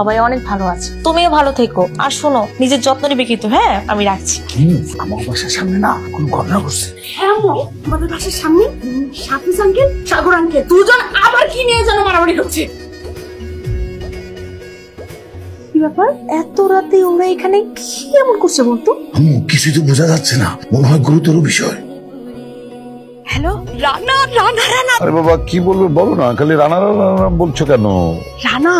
সবাই অনেক ভালো আছে, তুমিও ভালো থেকো। আর শোনো, নিজের যত্ন নিবে কিন্তু। হ্যাঁ, আমি রাখছি। আমার বাসার সামনে না কোন ঘটনা করছে? হ্যাঁ আমাদের বাসার সামনে সাফিজ আঙ্কেল, সাগর আঙ্কেল দুজন আবার কি নিয়ে যেন মারামারি করছে। কি ব্যাপার, এত রাতে ওরা এখানে কি এমন করছে বলতো? কিছুই তো বোঝা যাচ্ছে না, মনে হয় গুরুতর বিষয়। হ্যালো, রানা রানা রানা। আরে বাবা কি বলবে বলো না, খালি রানা রানা বলছো কেন? রানা,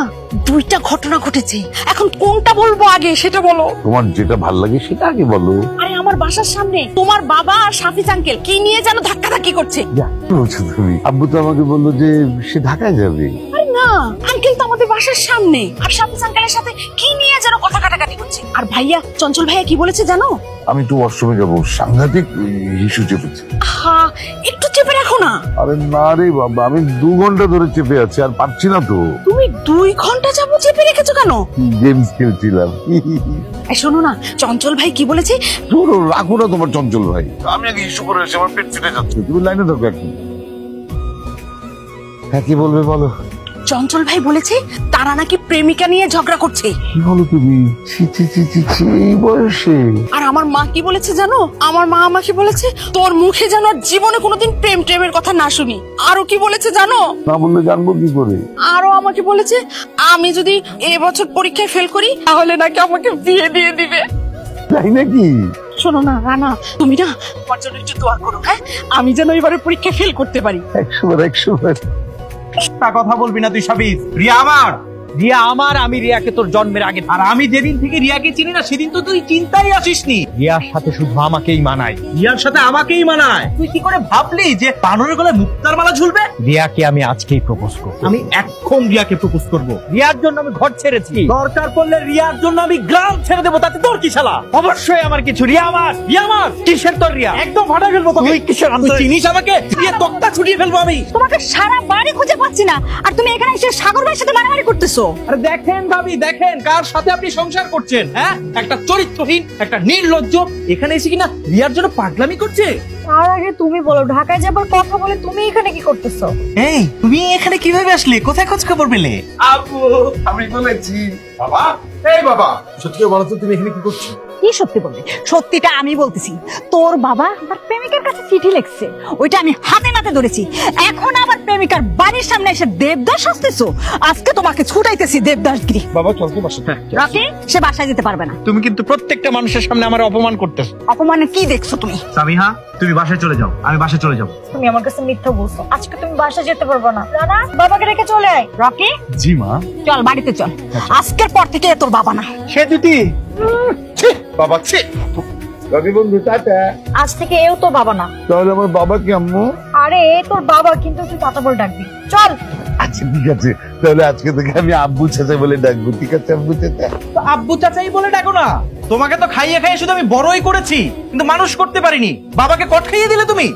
দুইটা ঘটনা ঘটেছে, এখন কোনটা বলবো আগে সেটা বলো। তোমার যেটা ভাল লাগে সেটা আগে বলো। আরে আমার বাসার সামনে তোমার বাবা আর সাফিজ আঙ্কেল কি নিয়ে যেন ধাক্কাধাক্কি করছে। কি বলছো তুমি? আব্বু তো আমাকে বললো যে সে ঢাকায় যাবে। আরে না, আঙ্কেল তো আমাদের বাসার সামনে, আর সাফিজ আঙ্কেলের সাথে কি নিয়ে যেন কথা কাটাকাটি করছে। আর ভাইয়া, চঞ্চল ভাইয়া কি বলেছে জানো? আমি তো ওয়াশরুমে যাবো, সাংঘাতিক ইস্যু চেপেছে। হ্যাঁ, একটু চেপে রাখো না। আরে না রে বাবা, আমি 2 ঘন্টা ধরে চেপে আছি, আর পারছি না তো। তুমি 2 ঘন্টা যাবো চেপে রেখেছো কেন? গেমস খেলছিলাম। শোনো না, চঞ্চল ভাই কি বলেছে? ধরো রাখো না তোমার চঞ্চল ভাই, আমি আগে ইস্যু করে এসে আমার পেট ফেটে যাচ্ছে। তুমি লাইনে থাকো এখন। হ্যাঁ কি বলবে বলো? চঞ্চল ভাই বলেছে তারা নাকি প্রেমিকা নিয়ে ঝগড়া করছে। কি বলো তুমি? এই বয়সে? আর আমার মা কি বলেছে জানো? আমার মা আমাকে বলেছে তোর মুখে যেন আর জীবনে কোনোদিন প্রেমের কথা না শুনি। আরো কি বলেছে জানো? না বললে জানবো কি করে? আরো আমাকে বলেছে আমি যদি এবছর পরীক্ষায় ফেল করি তাহলে নাকি আমাকে বিয়ে দিয়ে দিবে। তাই নাকি? শোনো না রানা, তুমি না আমার জন্য একটু দোয়া করো, হ্যাঁ? আমি যেন এবারে পরীক্ষায় ফেল করতে পারি। 100 বার। কথা বলবি না তুই সাবিত। রিয়া আমার, রিয়া আমার। আমি রিয়াকে তোর জন্মের আগে, আর আমি যেদিন থেকে রিয়াকে চিনি না সেদিন তো তুই চিন্তাই আসিসনি। রিয়ার সাথে শুধু আমাকেই মানায়, রিয়ার সাথে আমাকেই মানায়। তুই কি করে ভাবলি যে বানরের গলায় মুক্তার মালা ঝুলবে? রিয়াকে আমি আজকেই প্রপোজ করব। আমি এখন রিয়াকে প্রপোজ করব। রিয়ার জন্য আমি ঘর ছেড়েছি, দরকার পড়লে রিয়ার জন্য আমি গ্রাম ছেড়ে দেবো। তাতে তোর কি শালা? অবশ্যই আমার কিছু। রিয়া আমার, রিয়া আমার। কিসের তোর রিয়া? একদম ফাটা ফেলবো তোকে। তুই কিসের? তুই চিনিস আমাকে? রিয়া তক্তা ছুটিয়ে ফেলবো আমি। তোমাকে সারা বাড়ি খুঁজে পাচ্ছি না, আর তুমি এখানে এসে সাগর ভাইয়ের সাথে মারামারি করতেছো। আরে দেখেন ভাবি, দেখেন কার সাথে আপনি সংসার করছেন। হ্যাঁ, একটা চরিত্রহীন, একটা নির্লজ্জ এখানে এসে কিনা রিয়ার জন্য পাগলামি করছে। তার আগে তুমি বলো, ঢাকায় যাবার কথা বলে তুমি এখানে কি করতেছো? এই তুমি এখানে কিভাবে আসলে? কোথায় খোঁজ খবর পেলে? আপু আমি বলেছি। বাবা, এই বাবা, সত্যি বলো তো তুমি এখানে কি করছো? কি সত্যি বলবে? সত্যিটা আমি বলতেছি, তোর বাবা আমার প্রেমিকার কাছে চিঠি লিখছে, ওইটা আমি হাতে নাতে ধরেছি। এখন আবার প্রেমিকার বাড়ির সামনে এসে দেবদাস আসতেছো। আজকে তোমাকে ছুটাইতেছি দেবদাসগিরি। বাবা চল তো বাসা। রকি, সে বাসায় যেতে পারবে না। তুমি কিন্তু প্রত্যেকটা মানুষের সামনে আমার অপমান করতেছো। অপমানে কি দেখছো তুমি? সামিহা, তুমি বাসায় চলে যাও, আমি বাসায় চলে যাবো। তুমি আমার কাছে মিথ্যা বলছো। আজকে তুমি বাসায় যেতে পারবে না। রানা, বাবাকে রেখে চলে আয়। রকি, জি মা। চল বাড়িতে চল। আজকের পর থেকে তোর বাবা না। সে দুটি বাবা ছি। রবি বন্ধু টাটা। আজ থেকে এও তো বাবা না। তাহলে আমার বাবা কি আম্মু? আরে তোর বাবা, কিন্তু তুই চাচা বলে ডাকবি। চল। আচ্ছা ঠিক আছে, তাহলে আজকে থেকে আমি আব্বু চাচা বলে ডাকবো। ঠিক আছে আব্বু চাচা। তো আব্বু চাচাই বলে ডাকো না। তোমাকে তো খাইয়ে খাইয়ে শুধু আমি বড়ই করেছি, কিন্তু মানুষ করতে পারিনি। বাবাকে কট খাইয়ে দিলে তুমি।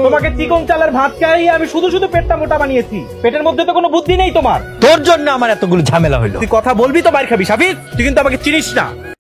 তোমাকে চিকন চালের ভাত খাইয়ে আমি শুধু শুধু পেটটা মোটা বানিয়েছি। পেটের মধ্যে তো কোনো বুদ্ধি নেই তোমার। তোর জন্য আমার এতগুলো ঝামেলা হইলো। তুই কথা বলবি তো মার খাবি সাবিত। তুই কিন্তু আমাকে চিনিস না।